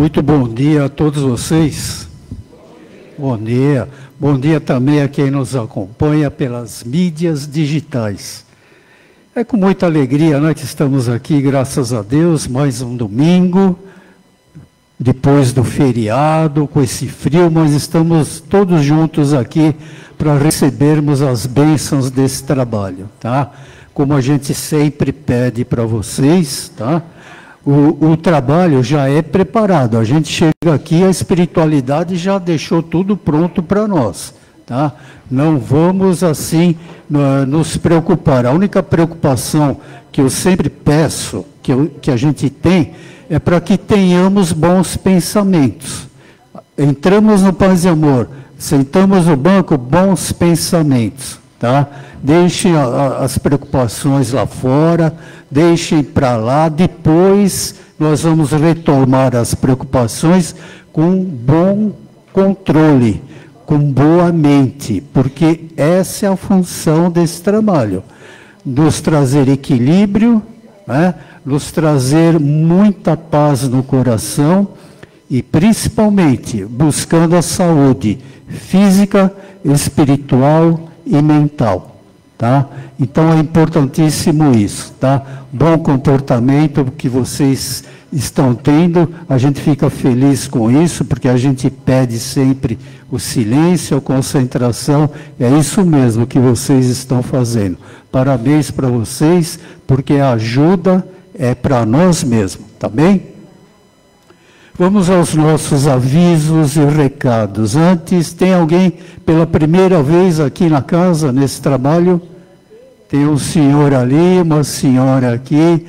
Muito bom dia a todos vocês. Bom dia. Bom dia também a quem nos acompanha pelas mídias digitais. É com muita alegria, né, que estamos aqui, graças a Deus, mais um domingo, depois do feriado, com esse frio, mas estamos todos juntos aqui para recebermos as bênçãos desse trabalho, tá? Como a gente sempre pede para vocês, tá? O trabalho já é preparado, a gente chega aqui, a espiritualidade já deixou tudo pronto para nós, tá? Não vamos assim nos preocupar. A única preocupação que eu sempre peço, que a gente tem, é para que tenhamos bons pensamentos. Entramos no Paz e Amor, sentamos no banco, bons pensamentos, tá? Deixem as preocupações lá fora, deixem para lá, depois nós vamos retomar as preocupações com bom controle, com boa mente, porque essa é a função desse trabalho, nos trazer equilíbrio, né? Nos trazer muita paz no coração e principalmente buscando a saúde física, espiritual e mental. Tá? Então é importantíssimo isso, tá? Bom comportamento que vocês estão tendo, a gente fica feliz com isso, porque a gente pede sempre o silêncio, a concentração, é isso mesmo que vocês estão fazendo. Parabéns para vocês, porque a ajuda é para nós mesmos, tá bem? Vamos aos nossos avisos e recados. Antes, tem alguém pela primeira vez aqui na casa, nesse trabalho? Tem um senhor ali, uma senhora aqui.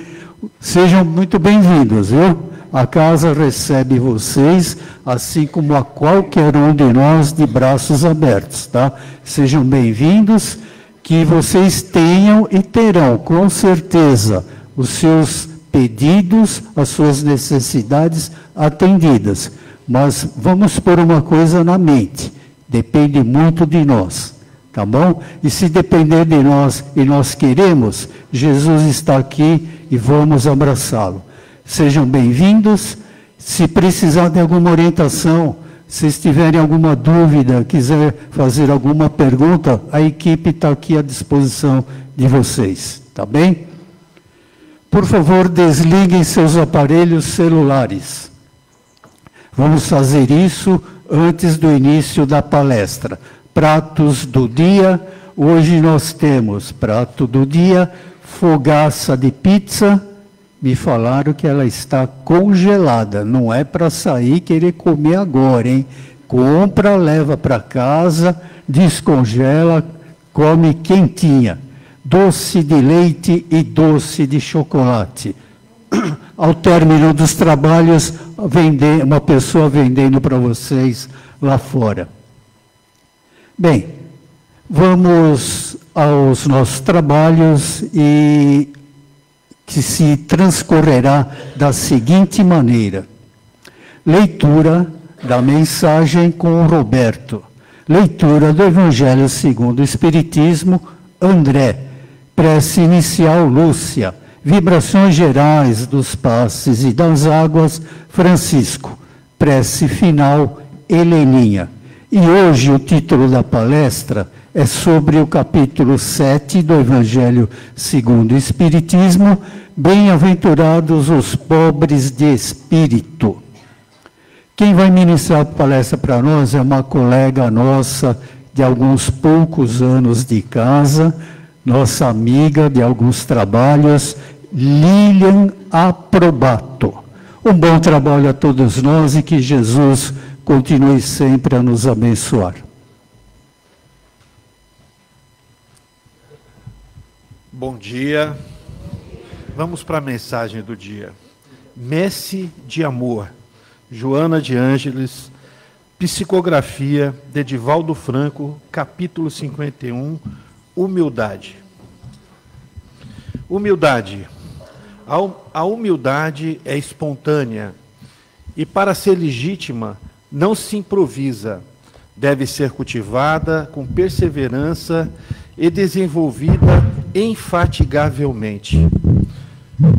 Sejam muito bem-vindos, viu? A casa recebe vocês, assim como a qualquer um de nós, de braços abertos, tá? Sejam bem-vindos, que vocês tenham e terão, com certeza, os seus pedidos, as suas necessidades atendidas. Mas vamos pôr uma coisa na mente, depende muito de nós. Tá bom? E se depender de nós e nós queremos, Jesus está aqui e vamos abraçá-lo. Sejam bem-vindos. Se precisar de alguma orientação, se tiverem alguma dúvida, quiser fazer alguma pergunta, a equipe está aqui à disposição de vocês. Tá bem? Por favor, desliguem seus aparelhos celulares. Vamos fazer isso antes do início da palestra. Pratos do dia, hoje nós temos prato do dia, fogaça de pizza, me falaram que ela está congelada, não é para sair e querer comer agora, hein? Compra, leva para casa, descongela, come quentinha. Doce de leite e doce de chocolate. Ao término dos trabalhos, uma pessoa vendendo para vocês lá fora. Bem, vamos aos nossos trabalhos e que se transcorrerá da seguinte maneira. Leitura da mensagem com o Roberto. Leitura do Evangelho segundo o Espiritismo, André. Prece inicial, Lúcia. Vibrações gerais dos passes e das águas, Francisco. Prece final, Heleninha. E hoje o título da palestra é sobre o capítulo 7 do Evangelho segundo o Espiritismo, Bem-aventurados os pobres de espírito. Quem vai ministrar a palestra para nós é uma colega nossa de alguns poucos anos de casa, nossa amiga de alguns trabalhos, Lilian Aprobato. Um bom trabalho a todos nós e que Jesus continue sempre a nos abençoar. Bom dia. Vamos para a mensagem do dia. Messe de Amor, Joana de Ângeles, psicografia de Edivaldo Franco, capítulo 51, Humildade. Humildade. A humildade é espontânea e, para ser legítima, não se improvisa, deve ser cultivada com perseverança e desenvolvida infatigavelmente.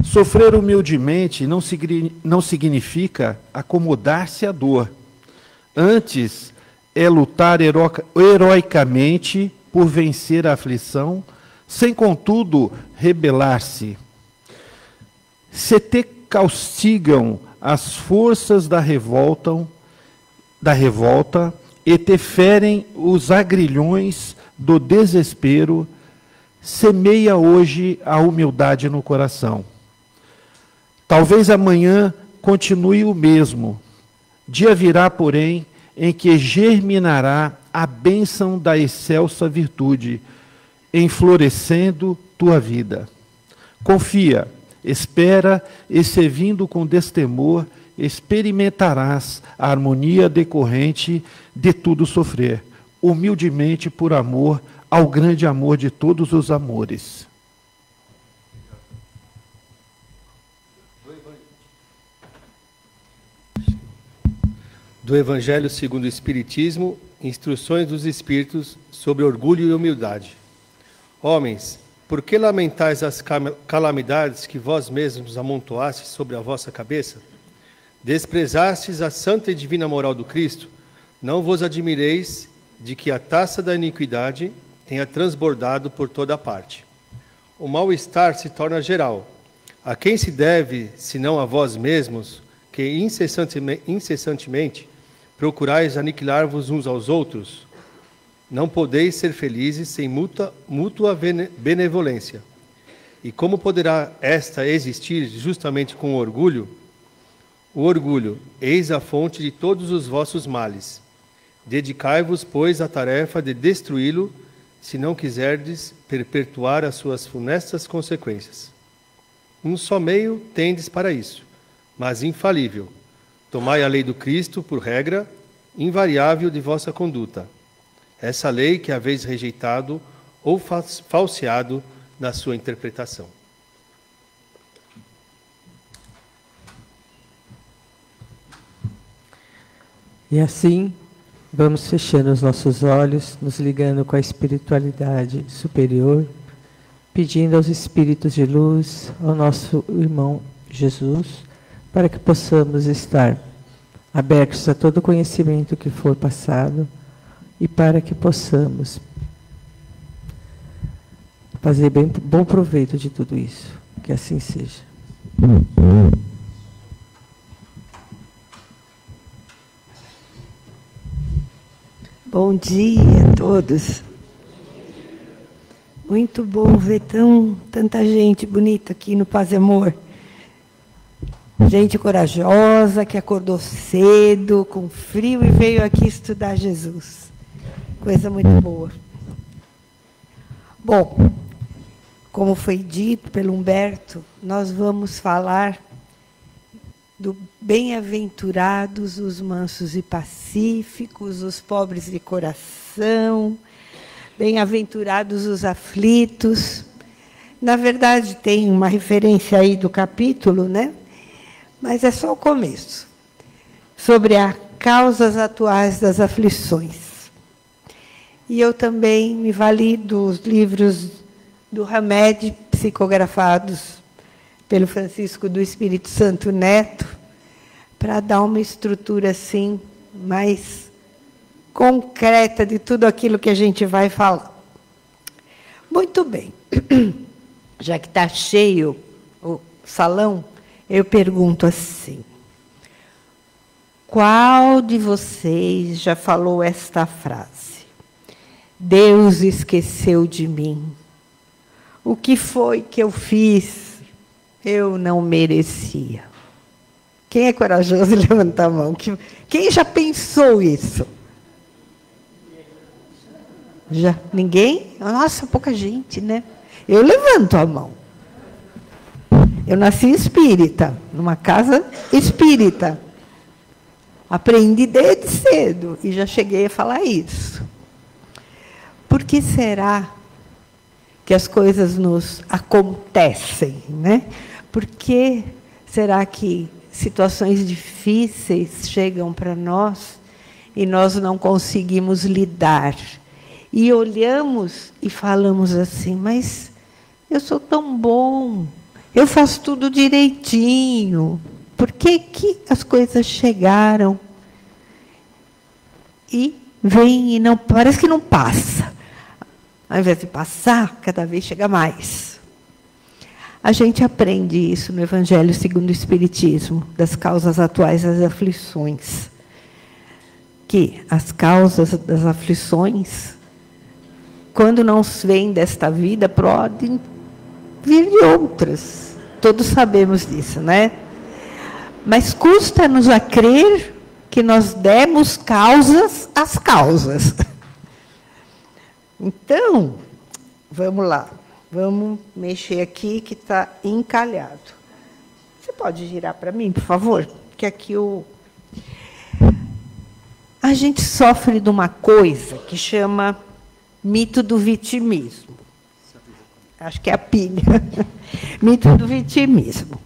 Sofrer humildemente não significa acomodar-se à dor. Antes, é lutar heroicamente por vencer a aflição, sem, contudo, rebelar-se. Se te castigam as forças da revolta e te ferem os agrilhões do desespero, semeia hoje a humildade no coração. Talvez amanhã continue o mesmo. Dia virá, porém, em que germinará a bênção da excelsa virtude, enflorescendo tua vida. Confia, espera, e servindo com destemor, experimentarás a harmonia decorrente de tudo sofrer, humildemente por amor ao grande amor de todos os amores. Do Evangelho segundo o Espiritismo, Instruções dos Espíritos sobre orgulho e humildade. Homens, por que lamentais as calamidades que vós mesmos amontoastes sobre a vossa cabeça? Desprezastes a santa e divina moral do Cristo? Não vos admireis de que a taça da iniquidade tenha transbordado por toda a parte. O mal-estar se torna geral. A quem se deve, senão a vós mesmos, que incessantemente procurais aniquilar-vos uns aos outros? Não podeis ser felizes sem mútua benevolência. E como poderá esta existir justamente com o orgulho? O orgulho, eis a fonte de todos os vossos males. Dedicai-vos, pois, à tarefa de destruí-lo, se não quiserdes perpetuar as suas funestas consequências. Um só meio tendes para isso, mas infalível. Tomai a lei do Cristo por regra, invariável de vossa conduta. Essa lei que haveis rejeitado ou falseado na sua interpretação. E assim, vamos fechando os nossos olhos, nos ligando com a espiritualidade superior, pedindo aos espíritos de luz, ao nosso irmão Jesus, para que possamos estar abertos a todo conhecimento que for passado e para que possamos fazer bom proveito de tudo isso. Que assim seja. Bom dia a todos. Muito bom ver tanta gente bonita aqui no Paz e Amor. Gente corajosa, que acordou cedo, com frio, e veio aqui estudar Jesus. Coisa muito boa. Bom, como foi dito pelo Humberto, nós vamos falar do bem-aventurados os mansos e pacíficos, os pobres de coração, bem-aventurados os aflitos. Na verdade, tem uma referência aí do capítulo, né? Mas é só o começo. Sobre as causas atuais das aflições. E eu também me vali dos livros do Hamed, psicografados pelo Francisco do Espírito Santo Neto, para dar uma estrutura assim mais concreta de tudo aquilo que a gente vai falar. Muito bem. Já que está cheio o salão, eu pergunto assim: qual de vocês já falou esta frase? Deus esqueceu de mim. O que foi que eu fiz? Eu não merecia. Quem é corajoso, levanta a mão. Quem já pensou isso? Já? Ninguém? Nossa, pouca gente, né? Eu levanto a mão. Eu nasci espírita, numa casa espírita. Aprendi desde cedo e já cheguei a falar isso. Por que será que as coisas nos acontecem, né? Por que será que situações difíceis chegam para nós e nós não conseguimos lidar? E olhamos e falamos assim, mas eu sou tão bom, Eu faço tudo direitinho. Por que que as coisas chegaram e vem e não, parece que não passa. Ao invés de passar, cada vez chega mais. A gente aprende isso no Evangelho segundo o Espiritismo, das causas atuais das aflições. Que as causas das aflições, quando não vêm desta vida, podem vir de outras. Todos sabemos disso, né? Mas custa-nos a crer que nós demos causas às causas. Então, vamos lá. Vamos mexer aqui que está encalhado. Você pode girar para mim, por favor? Que aqui a gente sofre de uma coisa que chama mito do vitimismo. Acho que é a pilha. Mito do vitimismo.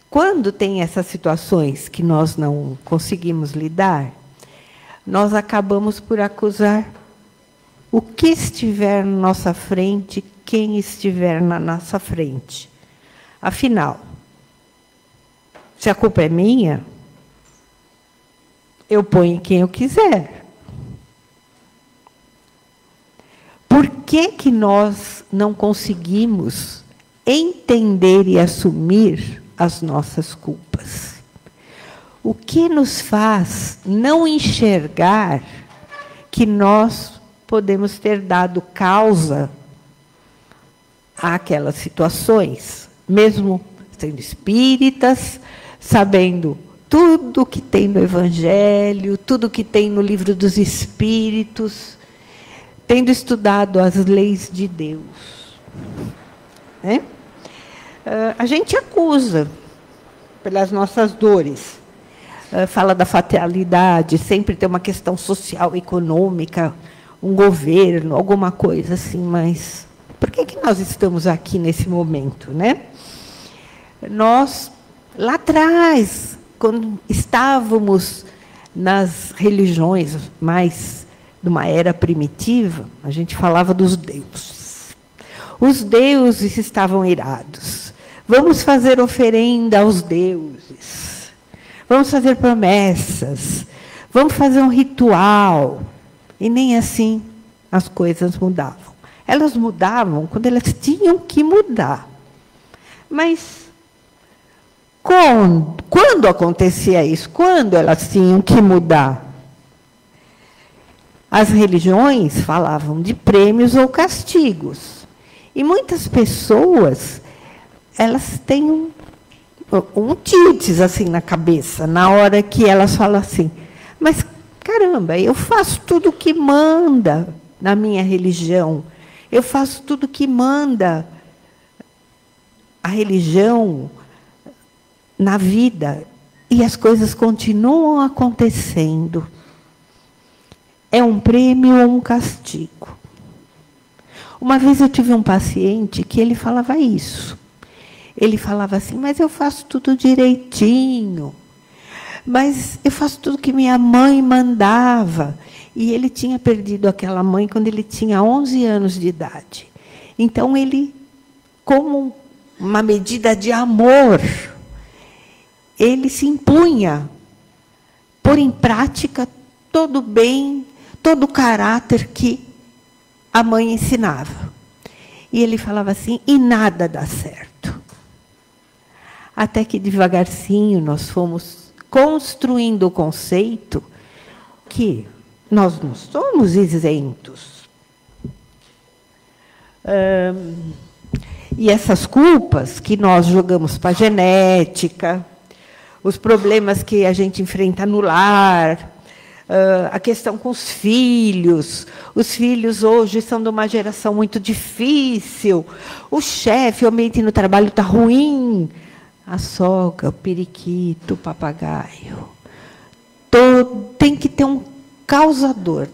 Quando tem essas situações que nós não conseguimos lidar, nós acabamos por acusar o que estiver na nossa frente, quem estiver na nossa frente. Afinal, se a culpa é minha, eu ponho quem eu quiser. Por que que nós não conseguimos entender e assumir as nossas culpas? O que nos faz não enxergar que nós podemos ter dado causa àquelas situações, mesmo sendo espíritas, sabendo tudo que tem no Evangelho, tudo que tem no Livro dos Espíritos, tendo estudado as leis de Deus, né? A gente acusa pelas nossas dores. Fala da fatalidade, sempre tem uma questão social, econômica, um governo, alguma coisa assim, mas por que que nós estamos aqui nesse momento, né? Nós, lá atrás, quando estávamos nas religiões mais de uma era primitiva, a gente falava dos deuses. Os deuses estavam irados. Vamos fazer oferenda aos deuses. Vamos fazer promessas. Vamos fazer um ritual. E nem assim as coisas mudavam. Elas mudavam quando elas tinham que mudar. Mas quando acontecia isso? Quando elas tinham que mudar? As religiões falavam de prêmios ou castigos. E muitas pessoas, elas têm um tiltes assim na cabeça, na hora que elas falam assim, mas caramba, eu faço tudo o que manda na minha religião, eu faço tudo o que manda a religião na vida, e as coisas continuam acontecendo. É um prêmio ou um castigo? Uma vez eu tive um paciente que ele falava isso. Ele falava assim, mas eu faço tudo direitinho. Mas eu faço tudo que minha mãe mandava. E ele tinha perdido aquela mãe quando ele tinha 11 anos de idade. Então, ele, como uma medida de amor, ele se impunha pôr em prática todo o bem, todo o caráter que a mãe ensinava. E ele falava assim, e nada dá certo. Até que, devagarzinho, nós fomos construindo o conceito que nós não somos isentos. E essas culpas que nós jogamos para a genética, os problemas que a gente enfrenta no lar, a questão com os filhos hoje são de uma geração muito difícil, o chefe, o ambiente no trabalho está ruim, a sogra, o periquito, o papagaio. Tem que ter um causador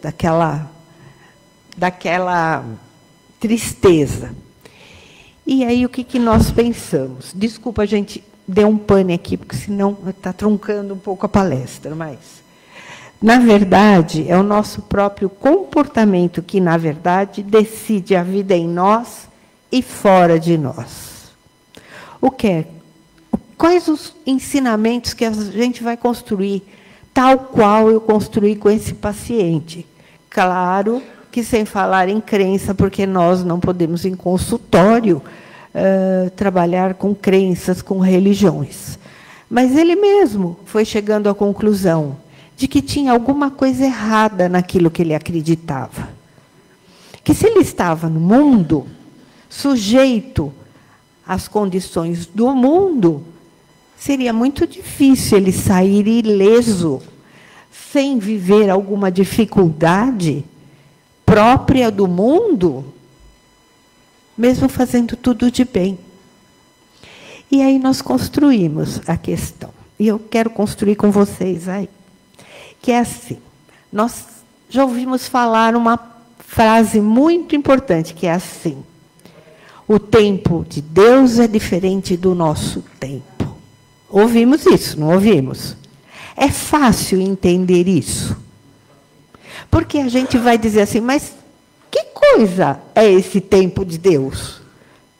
daquela tristeza. E aí, o que nós pensamos? Desculpa, a gente deu um pane aqui, porque senão está truncando um pouco a palestra, mas, na verdade, é o nosso próprio comportamento que, na verdade, decide a vida em nós e fora de nós. o que é? Quais os ensinamentos que a gente vai construir, tal qual eu construí com esse paciente? Claro que sem falar em crença, porque nós não podemos, em consultório, trabalhar com crenças, com religiões. Mas ele mesmo foi chegando à conclusão de que tinha alguma coisa errada naquilo que ele acreditava. Que se ele estava no mundo, sujeito às condições do mundo, seria muito difícil ele sair ileso, sem viver alguma dificuldade própria do mundo, mesmo fazendo tudo de bem. E aí nós construímos a questão. E eu quero construir com vocês aí. Que é assim. Nós já ouvimos falar uma frase muito importante, que é assim: o tempo de Deus é diferente do nosso tempo. Ouvimos isso, não ouvimos? É fácil entender isso. Porque a gente vai dizer assim, mas que coisa é esse tempo de Deus?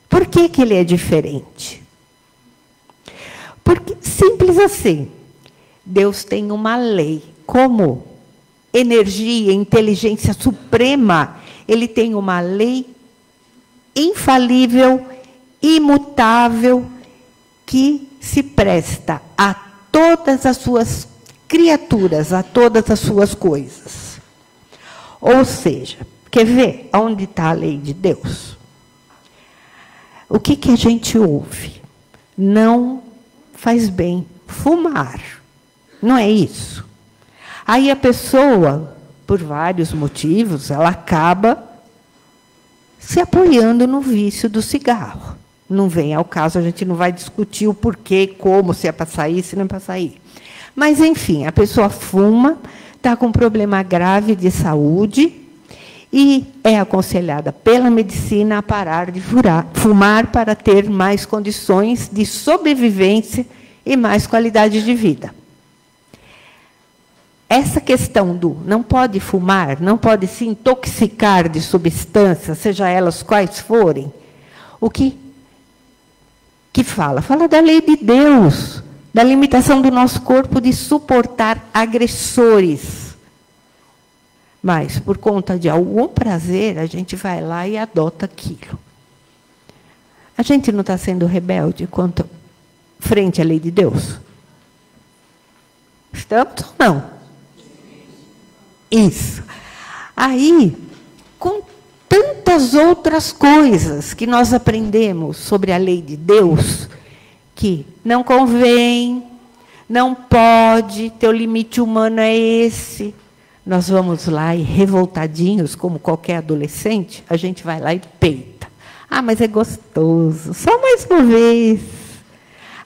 Por que que ele é diferente? Porque, simples assim, Deus tem uma lei. Como energia, inteligência suprema, ele tem uma lei infalível, imutável, que se presta a todas as suas criaturas, a todas as suas coisas. Ou seja, quer ver onde está a lei de Deus? O que que a gente ouve? Não faz bem fumar. Não é isso? Aí a pessoa, por vários motivos, ela acaba se apoiando no vício do cigarro. Não vem ao caso, a gente não vai discutir o porquê, como, se é para sair, se não é para sair. Mas, enfim, a pessoa fuma, está com um problema grave de saúde e é aconselhada pela medicina a parar de fumar para ter mais condições de sobrevivência e mais qualidade de vida. Essa questão do não pode fumar, não pode se intoxicar de substâncias, seja elas quais forem, o que fala? Fala da lei de Deus, da limitação do nosso corpo de suportar agressores. Mas, por conta de algum prazer, a gente vai lá e adota aquilo. A gente não está sendo rebelde frente à lei de Deus? Estamos ou não? Isso. Aí, com tantas outras coisas que nós aprendemos sobre a lei de Deus, que não convém, não pode, teu limite humano é esse. Nós vamos lá e, revoltadinhos, como qualquer adolescente, a gente vai lá e peita. Ah, mas é gostoso, só mais uma vez.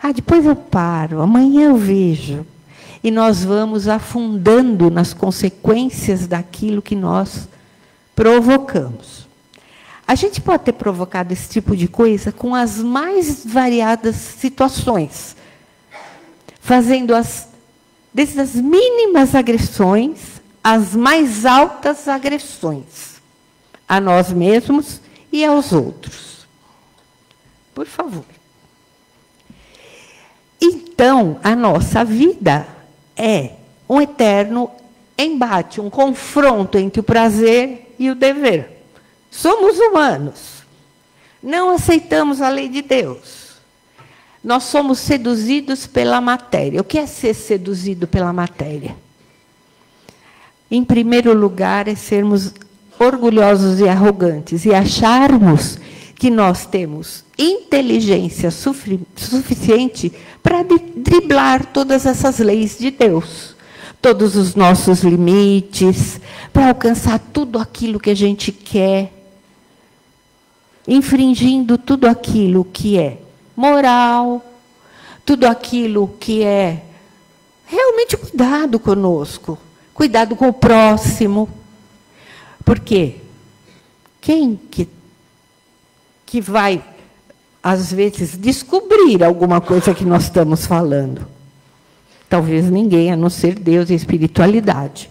Ah, depois eu paro, amanhã eu vejo. E nós vamos afundando nas consequências daquilo que nós provocamos. A gente pode ter provocado esse tipo de coisa com as mais variadas situações, fazendo desde as mínimas agressões às mais altas agressões, a nós mesmos e aos outros. Por favor. Então, a nossa vida é um eterno embate, um confronto entre o prazer e o dever. Somos humanos. Não aceitamos a lei de Deus. Nós somos seduzidos pela matéria. O que é ser seduzido pela matéria? Em primeiro lugar, é sermos orgulhosos e arrogantes e acharmos que nós temos inteligência suficiente para driblar todas essas leis de Deus, todos os nossos limites, para alcançar tudo aquilo que a gente quer, infringindo tudo aquilo que é moral, tudo aquilo que é realmente cuidado conosco, cuidado com o próximo. Porque quem que vai, às vezes, descobrir alguma coisa que nós estamos falando? Talvez ninguém, a não ser Deus e a espiritualidade.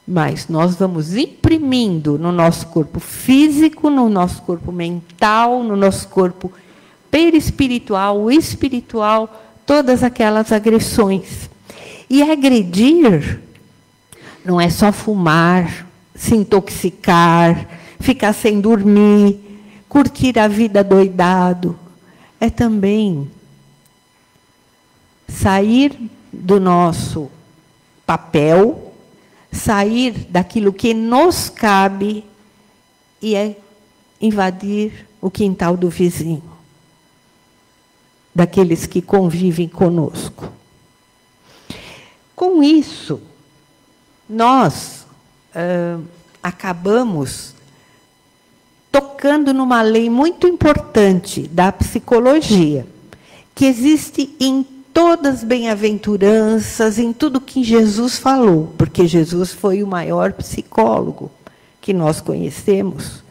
Mas nós vamos imprimindo no nosso corpo físico, no nosso corpo mental, no nosso corpo perispiritual, o espiritual, todas aquelas agressões. E agredir não é só fumar, se intoxicar, ficar sem dormir, curtir a vida doidado. É também sair do nosso papel, sair daquilo que nos cabe e invadir o quintal do vizinho, daqueles que convivem conosco. Com isso, nós acabamos tocando numa lei muito importante da psicologia, que existe em todas as bem-aventuranças, em tudo que Jesus falou, porque Jesus foi o maior psicólogo que nós conhecemos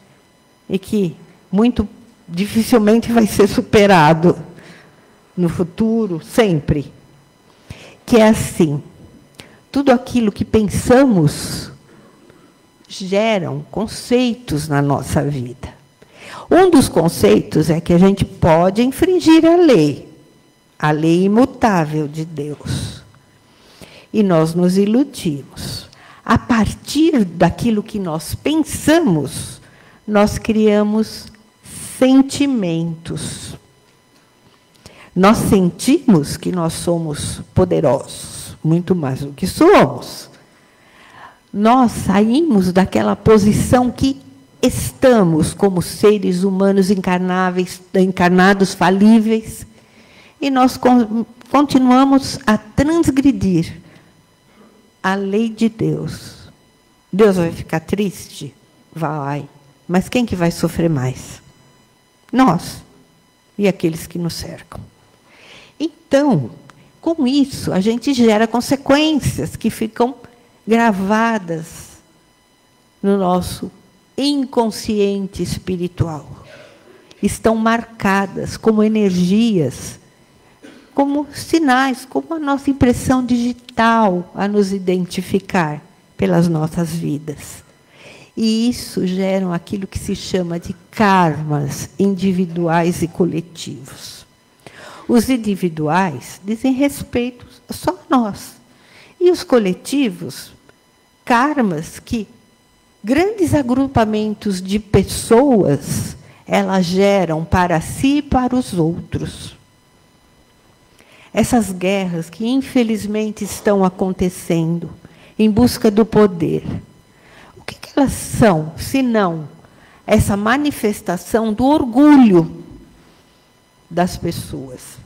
e que muito dificilmente vai ser superado no futuro, sempre. Que é assim, tudo aquilo que pensamos geram conceitos na nossa vida. Um dos conceitos é que a gente pode infringir a lei imutável de Deus. E nós nos iludimos. A partir daquilo que nós pensamos, nós criamos sentimentos. Nós sentimos que nós somos poderosos, muito mais do que somos. Nós saímos daquela posição que estamos como seres humanos encarnados, falíveis, e nós continuamos a transgredir a lei de Deus. Deus vai ficar triste? Vai. Mas quem que vai sofrer mais? Nós e aqueles que nos cercam. Então, com isso, a gente gera consequências que ficam gravadas no nosso inconsciente espiritual. Estão marcadas como energias, como sinais, como a nossa impressão digital a nos identificar pelas nossas vidas. E isso gera aquilo que se chama de karmas individuais e coletivos. Os individuais dizem respeito só a nós. E os coletivos, karmas que grandes agrupamentos de pessoas, elas geram para si e para os outros. Essas guerras que, infelizmente, estão acontecendo em busca do poder. O que elas são, se não essa manifestação do orgulho das pessoas?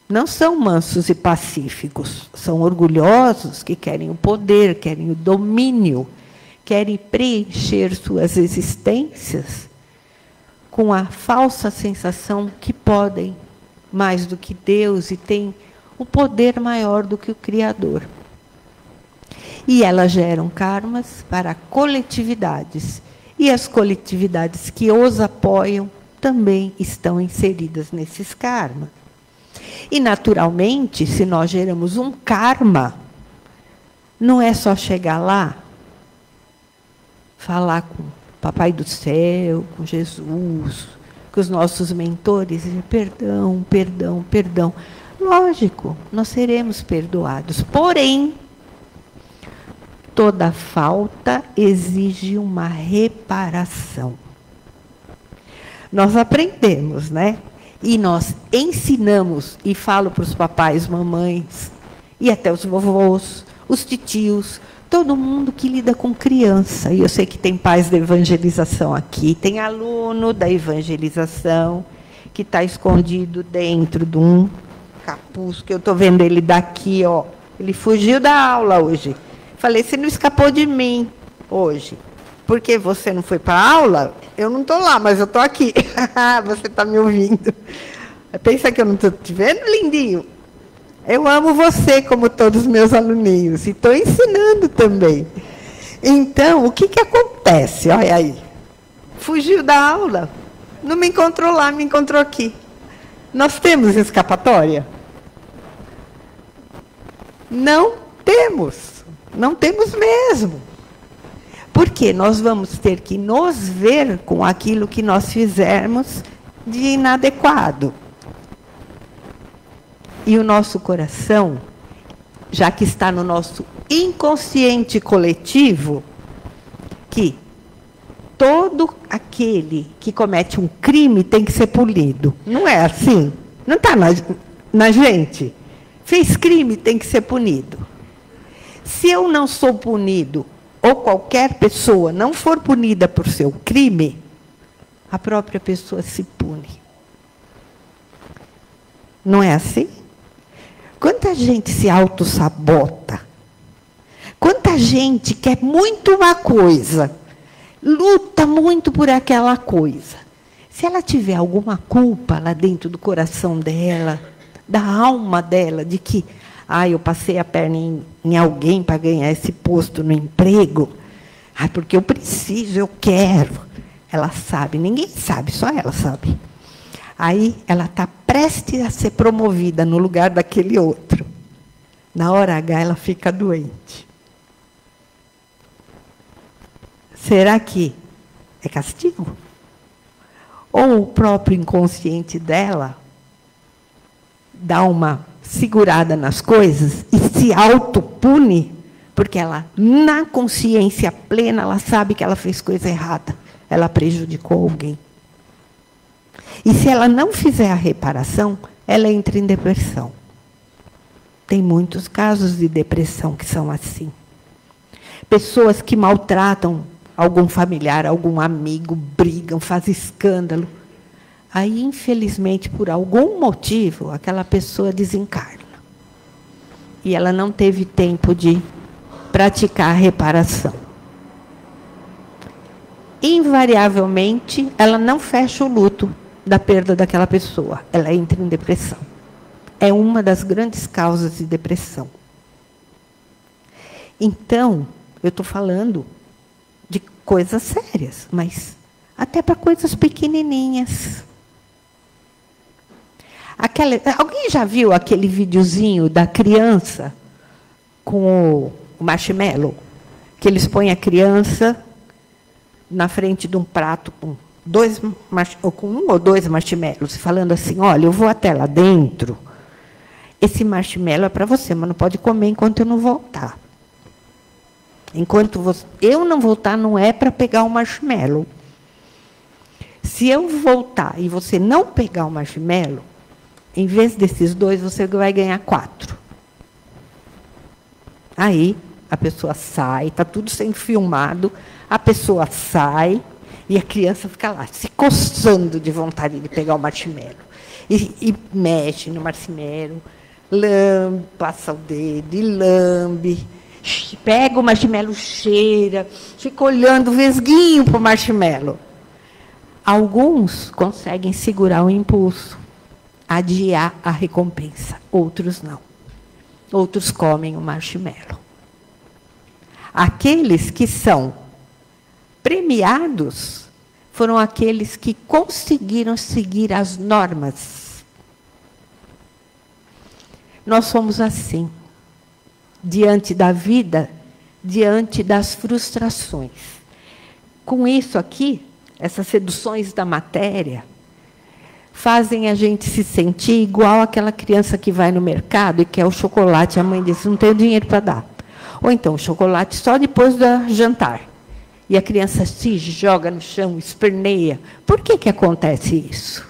Não são mansos e pacíficos, são orgulhosos que querem o poder, querem o domínio, querem preencher suas existências com a falsa sensação que podem mais do que Deus e têm o poder maior do que o Criador. E elas geram karmas para coletividades. E as coletividades que os apoiam também estão inseridas nesses karmas. E, naturalmente, se nós geramos um karma, não é só chegar lá, falar com o Papai do Céu, com Jesus, com os nossos mentores, dizer perdão, perdão, perdão. Lógico, nós seremos perdoados. Porém, toda falta exige uma reparação. Nós aprendemos, né? E nós ensinamos, e falo para os papais, mamães, e até os vovôs, os titios, todo mundo que lida com criança. E eu sei que tem pais da evangelização aqui, tem aluno da evangelização, que está escondido dentro de um capuz, que eu estou vendo ele daqui, ó. Ele fugiu da aula hoje. Falei, você não escapou de mim hoje. Porque você não foi para a aula? Eu não estou lá, mas eu estou aqui. Você está me ouvindo. Pensa que eu não estou te vendo, lindinho? Eu amo você, como todos os meus aluninhos. E estou ensinando também. Então, o que acontece? Olha aí. Fugiu da aula. Não me encontrou lá, me encontrou aqui. Nós temos escapatória? Não temos. Não temos mesmo. Porque nós vamos ter que nos ver com aquilo que nós fizermos de inadequado. E o nosso coração, já que está no nosso inconsciente coletivo, que todo aquele que comete um crime tem que ser punido. Não é assim? Não está na gente? Fez crime, tem que ser punido. Se eu não sou punido, ou qualquer pessoa não for punida por seu crime, a própria pessoa se pune. Não é assim? Quanta gente se autossabota? Quanta gente quer muito uma coisa, luta muito por aquela coisa. Se ela tiver alguma culpa lá dentro do coração dela, da alma dela, de que eu passei a perna em alguém para ganhar esse posto no emprego, porque eu preciso, eu quero. Ela sabe, ninguém sabe, só ela sabe. Aí ela está prestes a ser promovida no lugar daquele outro. Na hora H ela fica doente. Será que é castigo? Ou o próprio inconsciente dela dá uma segurada nas coisas e se autopune, porque ela, na consciência plena, ela sabe que ela fez coisa errada, ela prejudicou alguém. E se ela não fizer a reparação, ela entra em depressão. Tem muitos casos de depressão que são assim. Pessoas que maltratam algum familiar, algum amigo, brigam, fazem escândalo. Aí, infelizmente, por algum motivo, aquela pessoa desencarna. E ela não teve tempo de praticar a reparação. Invariavelmente, ela não fecha o luto da perda daquela pessoa. Ela entra em depressão. É uma das grandes causas de depressão. Então, eu estou falando de coisas sérias, mas até para coisas pequenininhas. Alguém já viu aquele videozinho da criança com o marshmallow? Que eles põem a criança na frente de um prato com um ou dois marshmallows, falando assim, olha, eu vou até lá dentro, esse marshmallow é para você, mas não pode comer enquanto eu não voltar. Enquanto eu não voltar, não é para pegar o marshmallow. Se eu voltar e você não pegar o marshmallow, em vez desses 2, você vai ganhar 4. Aí, a pessoa sai, está tudo sendo filmado, a pessoa sai e a criança fica lá, se coçando de vontade de pegar o marshmallow. E mexe no marshmallow, lambe, passa o dedo e lambe, pega o marshmallow, cheira, fica olhando vesguinho para o marshmallow. Alguns conseguem segurar o impulso, adiar a recompensa, outros não. Outros comem o marshmallow. Aqueles que são premiados foram aqueles que conseguiram seguir as normas. Nós somos assim, diante da vida, diante das frustrações. Com isso aqui, essas seduções da matéria fazem a gente se sentir igual aquela criança que vai no mercado e quer o chocolate, a mãe diz, não tenho dinheiro para dar. Ou então, o chocolate só depois do jantar. E a criança se joga no chão, esperneia. Por que acontece isso?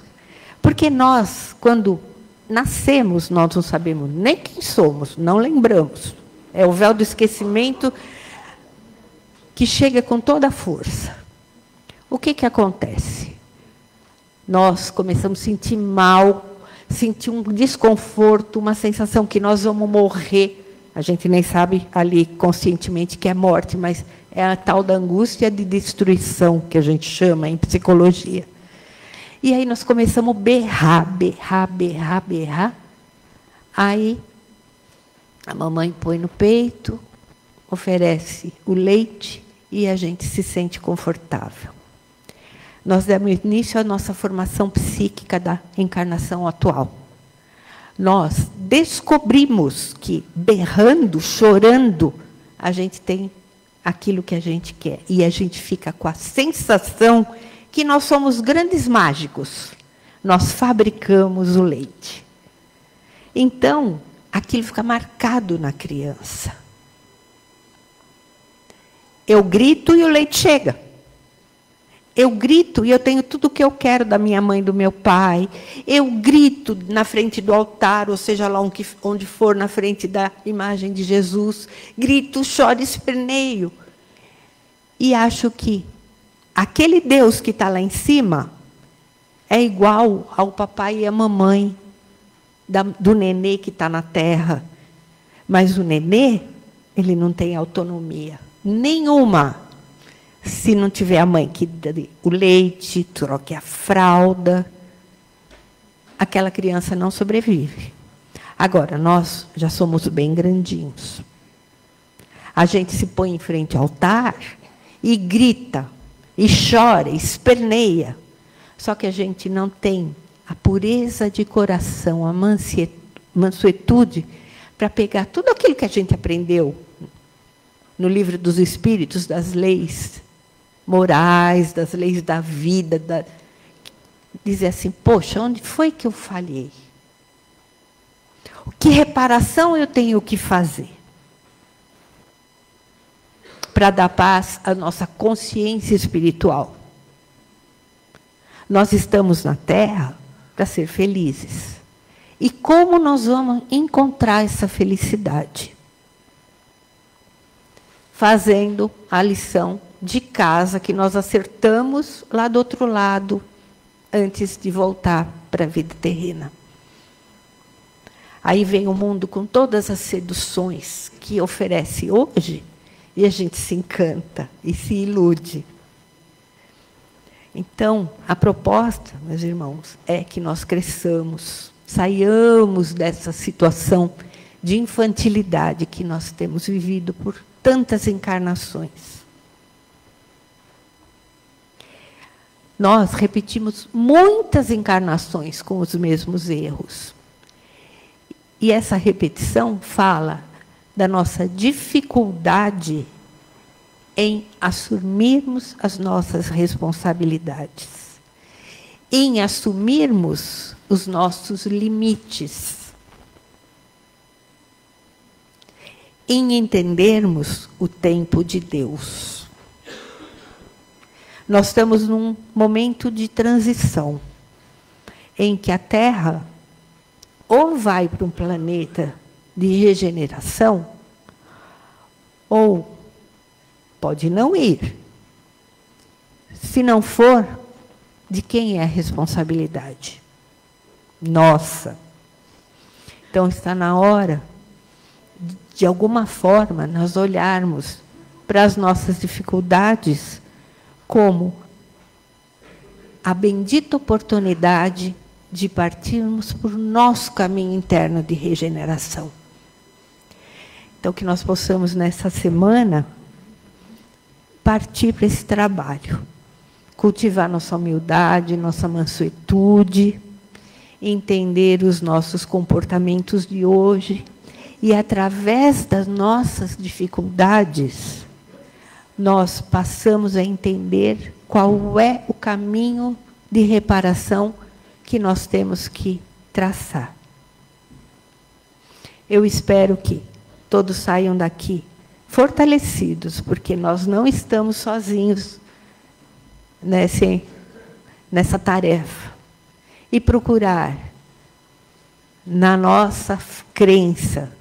Porque nós, quando nascemos, nós não sabemos nem quem somos, não lembramos. É o véu do esquecimento que chega com toda a força. O que acontece? Nós começamos a sentir mal, sentir um desconforto, uma sensação que nós vamos morrer. A gente nem sabe ali conscientemente que é morte, mas é a tal da angústia de destruição, que a gente chama em psicologia. E aí nós começamos a berrar. Aí a mamãe põe no peito, oferece o leite e a gente se sente confortável. Nós demos início à nossa formação psíquica da encarnação atual. Nós descobrimos que, berrando, chorando, a gente tem aquilo que a gente quer. E a gente fica com a sensação que nós somos grandes mágicos. nós fabricamos o leite. Então, aquilo fica marcado na criança. Eu grito e o leite chega. Eu grito e eu tenho tudo o que eu quero da minha mãe e do meu pai. Eu grito na frente do altar, ou seja lá onde for, na frente da imagem de Jesus. Grito, choro, esperneio. E acho que aquele Deus que está lá em cima é igual ao papai e à mamãe do nenê que está na terra. Mas o nenê, ele não tem autonomia nenhuma. Se não tiver a mãe que dê o leite, troque a fralda, aquela criança não sobrevive. Agora, nós já somos bem grandinhos. A gente se põe em frente ao altar e grita, e chora, e esperneia. Só que a gente não tem a pureza de coração, a mansuetude, para pegar tudo aquilo que a gente aprendeu no livro dos Espíritos, das leis morais, das leis da vida, dizer assim, poxa, onde foi que eu falhei? Que reparação eu tenho que fazer? Para dar paz à nossa consciência espiritual. Nós estamos na Terra para ser felizes. E como nós vamos encontrar essa felicidade? Fazendo a lição de casa que nós acertamos lá do outro lado, antes de voltar para a vida terrena. Aí vem o mundo com todas as seduções que oferece hoje, e a gente se encanta e se ilude. Então, a proposta, meus irmãos, é que nós cresçamos, saiamos dessa situação de infantilidade que nós temos vivido por tantas encarnações. Nós repetimos muitas encarnações com os mesmos erros. E essa repetição fala da nossa dificuldade em assumirmos as nossas responsabilidades, em assumirmos os nossos limites, em entendermos o tempo de Deus. Nós estamos num momento de transição, em que a Terra ou vai para um planeta de regeneração, ou pode não ir. Se não for, de quem é a responsabilidade? Nossa. Então, está na hora, de alguma forma, nós olharmos para as nossas dificuldades como a bendita oportunidade de partirmos por nosso caminho interno de regeneração. Então, que nós possamos, nessa semana, partir para esse trabalho, cultivar nossa humildade, nossa mansuetude, entender os nossos comportamentos de hoje e, através das nossas dificuldades, nós passamos a entender qual é o caminho de reparação que nós temos que traçar. Eu espero que todos saiam daqui fortalecidos, porque nós não estamos sozinhos nessa tarefa. E procurar, na nossa crença,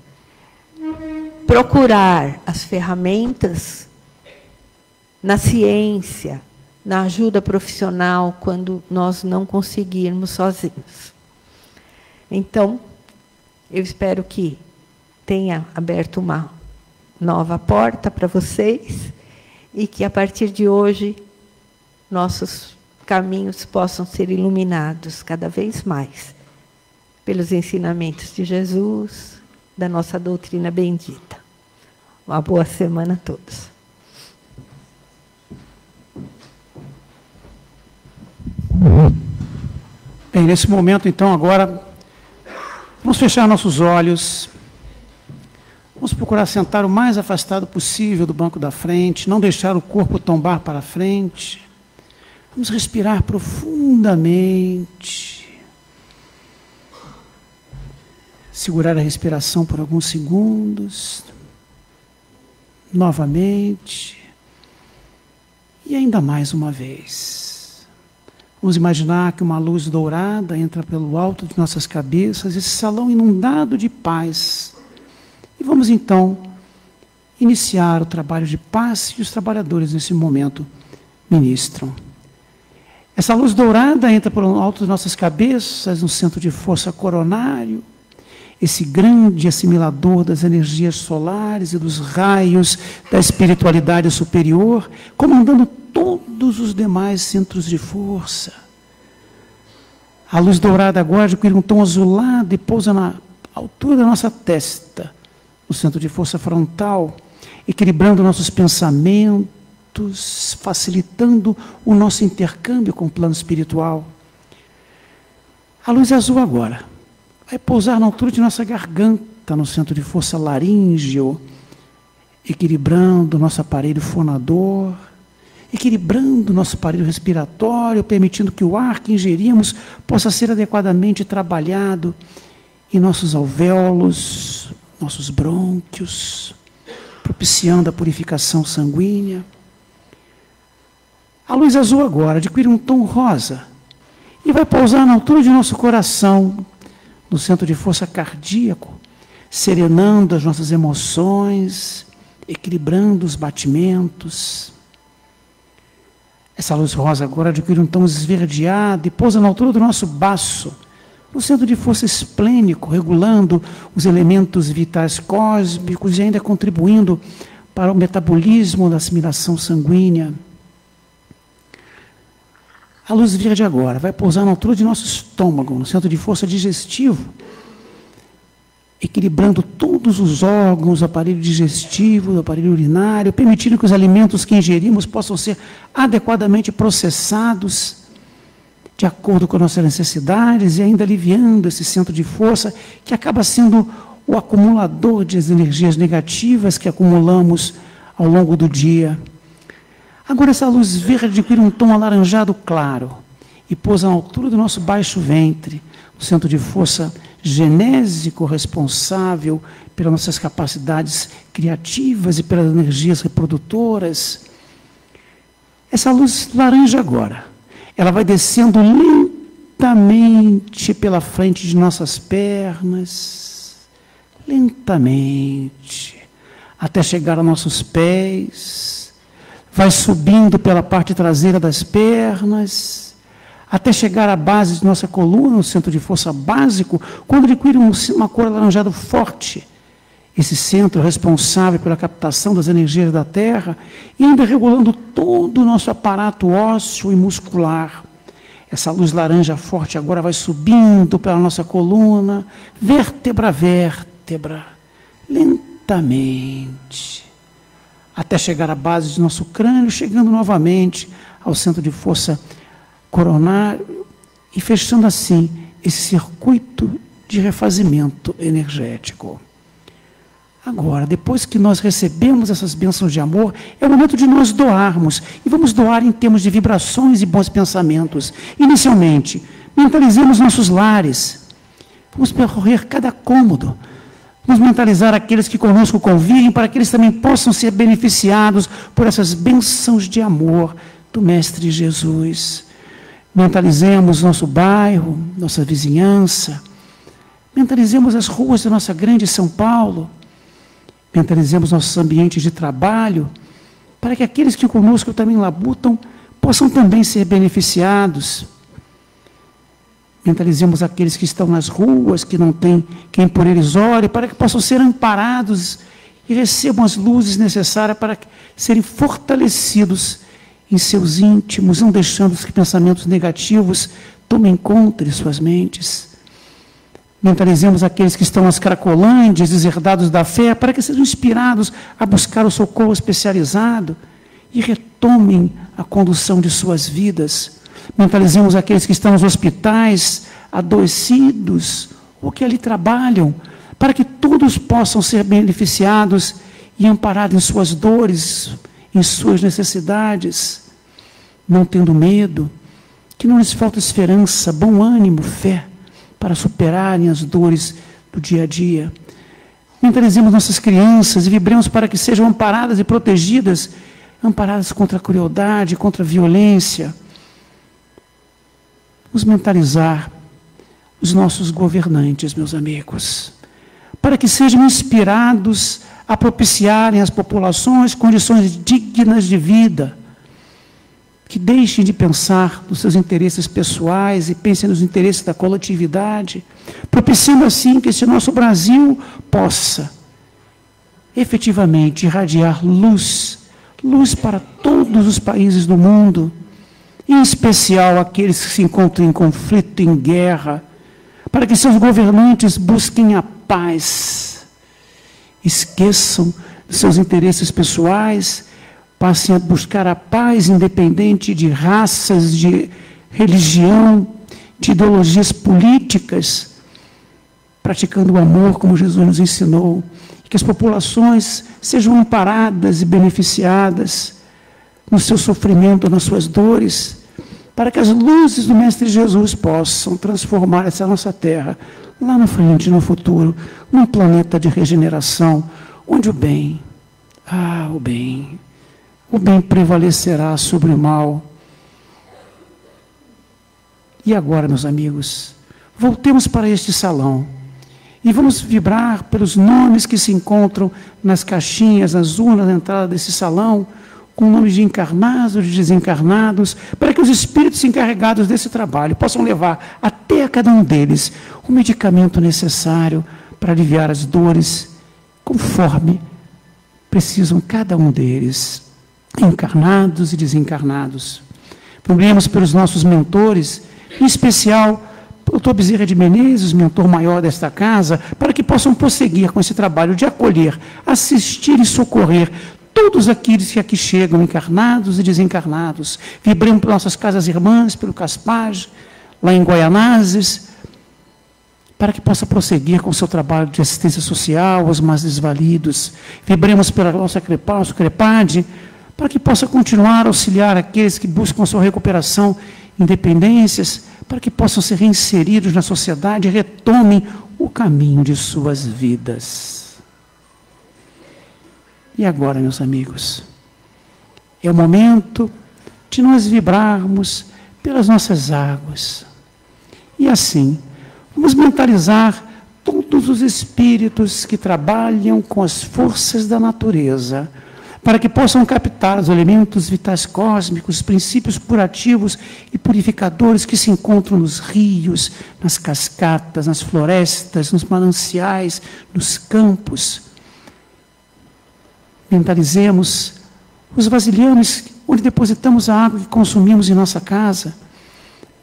procurar as ferramentas na ciência, na ajuda profissional, quando nós não conseguirmos sozinhos. Então, eu espero que tenha aberto uma nova porta para vocês e que, a partir de hoje, nossos caminhos possam ser iluminados cada vez mais pelos ensinamentos de Jesus, da nossa doutrina bendita. Uma boa semana a todos. Bem, nesse momento, então, agora, vamos fechar nossos olhos. Vamos procurar sentar o mais afastado possível do banco da frente, não deixar o corpo tombar para a frente. Vamos respirar profundamente. Segurar a respiração por alguns segundos. Novamente. E ainda mais uma vez. Vamos imaginar que uma luz dourada entra pelo alto de nossas cabeças, esse salão inundado de paz. E vamos então iniciar o trabalho de paz que os trabalhadores nesse momento ministram. Essa luz dourada entra pelo alto de nossas cabeças, no centro de força coronário, esse grande assimilador das energias solares e dos raios da espiritualidade superior, comandando todos os demais centros de força. A luz dourada agora adquire um tom azulado e pousa na altura da nossa testa, no centro de força frontal, equilibrando nossos pensamentos, facilitando o nosso intercâmbio com o plano espiritual. A luz azul agora vai pousar na altura de nossa garganta, no centro de força laríngeo, equilibrando nosso aparelho fonador, equilibrando nosso aparelho respiratório, permitindo que o ar que ingerimos possa ser adequadamente trabalhado em nossos alvéolos, nossos brônquios, propiciando a purificação sanguínea. A luz azul agora adquire um tom rosa e vai pousar na altura de nosso coração, no centro de força cardíaco, serenando as nossas emoções, equilibrando os batimentos. Essa luz rosa agora adquire um tom esverdeado e pousa na altura do nosso baço, no centro de força esplênico, regulando os elementos vitais cósmicos e ainda contribuindo para o metabolismo da assimilação sanguínea. A luz verde agora vai pousar na altura de nosso estômago, no centro de força digestivo, equilibrando todos os órgãos do aparelho digestivo, do aparelho urinário, permitindo que os alimentos que ingerimos possam ser adequadamente processados, de acordo com nossas necessidades, e ainda aliviando esse centro de força, que acaba sendo o acumulador de energias negativas que acumulamos ao longo do dia. Agora essa luz verde adquire um tom alaranjado claro e pousa na altura do nosso baixo ventre, no centro de força genésico responsável pelas nossas capacidades criativas e pelas energias reprodutoras. Essa luz laranja agora, ela vai descendo lentamente pela frente de nossas pernas, lentamente, até chegar aos nossos pés, vai subindo pela parte traseira das pernas, até chegar à base de nossa coluna, no centro de força básico, quando adquire uma cor alaranjada forte. Esse centro responsável pela captação das energias da Terra e ainda regulando todo o nosso aparato ósseo e muscular. Essa luz laranja forte agora vai subindo pela nossa coluna, vértebra a vértebra, lentamente, até chegar à base de nosso crânio, chegando novamente ao centro de força coronário e fechando assim esse circuito de refazimento energético. Agora, depois que nós recebemos essas bênçãos de amor, é o momento de nós doarmos. E vamos doar em termos de vibrações e bons pensamentos. Inicialmente, mentalizemos nossos lares. Vamos percorrer cada cômodo. Vamos mentalizar aqueles que conosco convivem, para que eles também possam ser beneficiados por essas bênçãos de amor do Mestre Jesus. Mentalizemos nosso bairro, nossa vizinhança. Mentalizemos as ruas da nossa grande São Paulo. Mentalizemos nossos ambientes de trabalho, para que aqueles que conosco também labutam possam também ser beneficiados. Mentalizemos aqueles que estão nas ruas, que não têm quem por eles ore, para que possam ser amparados e recebam as luzes necessárias para serem fortalecidos em seus íntimos, não deixando que pensamentos negativos tomem conta de suas mentes. Mentalizemos aqueles que estão nas cracolândias, deserdados da fé, para que sejam inspirados a buscar o socorro especializado e retomem a condução de suas vidas. Mentalizemos aqueles que estão nos hospitais, adoecidos, ou que ali trabalham, para que todos possam ser beneficiados e amparados em suas dores, em suas necessidades, não tendo medo, que não lhes falta esperança, bom ânimo, fé, para superarem as dores do dia a dia. Mentalizemos nossas crianças e vibremos para que sejam amparadas e protegidas, amparadas contra a crueldade, contra a violência. Vamos mentalizar os nossos governantes, meus amigos, para que sejam inspirados a propiciarem às populações condições dignas de vida, que deixem de pensar nos seus interesses pessoais e pensem nos interesses da coletividade, propiciando assim que esse nosso Brasil possa efetivamente irradiar luz para todos os países do mundo, em especial aqueles que se encontram em conflito, em guerra, para que seus governantes busquem a paz, esqueçam dos seus interesses pessoais, passem a buscar a paz independente de raças, de religião, de ideologias políticas, praticando o amor como Jesus nos ensinou, e que as populações sejam amparadas e beneficiadas no seu sofrimento, nas suas dores, para que as luzes do Mestre Jesus possam transformar essa nossa terra, lá na frente, no futuro, num planeta de regeneração, onde o bem prevalecerá sobre o mal. E agora, meus amigos, voltemos para este salão e vamos vibrar pelos nomes que se encontram nas caixinhas, nas urnas da entrada desse salão, com nomes de encarnados, de desencarnados, para que os espíritos encarregados desse trabalho possam levar até a cada um deles o medicamento necessário para aliviar as dores, conforme precisam cada um deles, encarnados e desencarnados. Procuremos pelos nossos mentores, em especial o Dr. Bezerra de Menezes, mentor maior desta casa, para que possam prosseguir com esse trabalho de acolher, assistir e socorrer todos aqueles que aqui chegam, encarnados e desencarnados. Vibremos pelas nossas casas irmãs, pelo Caspage, lá em Guaianazes, para que possa prosseguir com o seu trabalho de assistência social aos mais desvalidos. Vibremos pela nossa CREPAD, para que possa continuar a auxiliar aqueles que buscam a sua recuperação, independências, para que possam ser reinseridos na sociedade e retomem o caminho de suas vidas. E agora, meus amigos, é o momento de nós vibrarmos pelas nossas águas. E assim, vamos mentalizar todos os espíritos que trabalham com as forças da natureza, para que possam captar os elementos vitais cósmicos, os princípios curativos e purificadores que se encontram nos rios, nas cascatas, nas florestas, nos mananciais, nos campos. Mentalizemos os vasilhames onde depositamos a água que consumimos em nossa casa.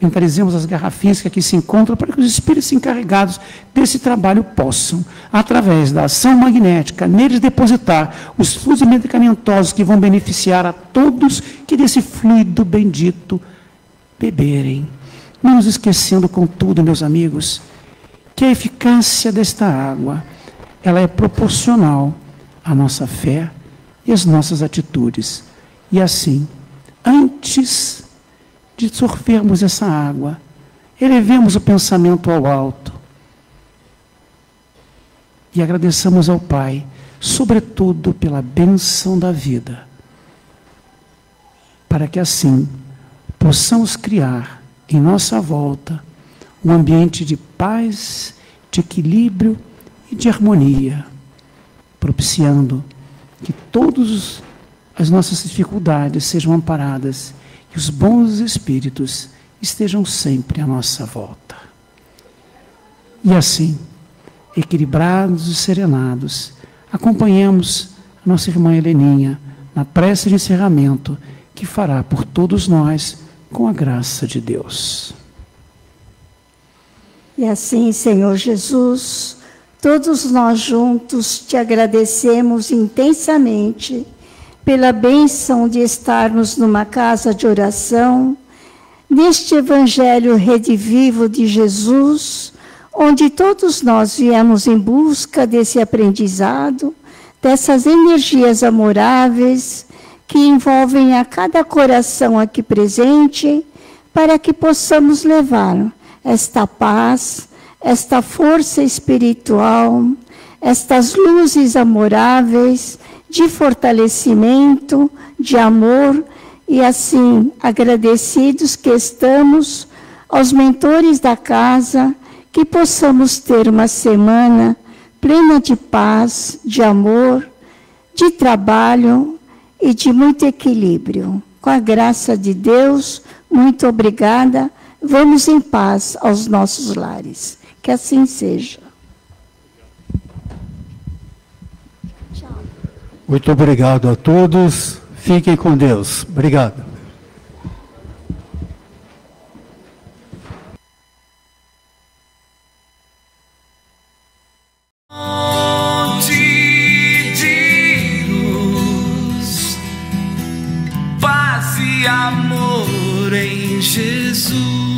Mentalizemos as garrafinhas que aqui se encontram para que os espíritos encarregados desse trabalho possam, através da ação magnética, neles depositar os fluidos medicamentosos que vão beneficiar a todos que desse fluido bendito beberem. Não nos esquecendo, contudo, meus amigos, que a eficácia desta água, ela é proporcional à nossa fé e às nossas atitudes. E assim, antes de sorvermos essa água, elevemos o pensamento ao alto e agradeçamos ao Pai, sobretudo pela bênção da vida, para que assim possamos criar em nossa volta um ambiente de paz, de equilíbrio e de harmonia, propiciando que todas as nossas dificuldades sejam amparadas e os bons espíritos estejam sempre à nossa volta. E assim, equilibrados e serenados, acompanhemos a nossa irmã Heleninha na prece de encerramento que fará por todos nós com a graça de Deus. E assim, Senhor Jesus, todos nós juntos te agradecemos intensamente pela bênção de estarmos numa casa de oração, neste Evangelho redivivo de Jesus, onde todos nós viemos em busca desse aprendizado, dessas energias amoráveis que envolvem a cada coração aqui presente, para que possamos levar esta paz, esta força espiritual, estas luzes amoráveis de fortalecimento, de amor, e assim, agradecidos que estamos aos mentores da casa, que possamos ter uma semana plena de paz, de amor, de trabalho e de muito equilíbrio. Com a graça de Deus, muito obrigada. Vamos em paz aos nossos lares. Que assim seja. Muito obrigado a todos. Fiquem com Deus. Obrigado. De luz, paz e amor em Jesus.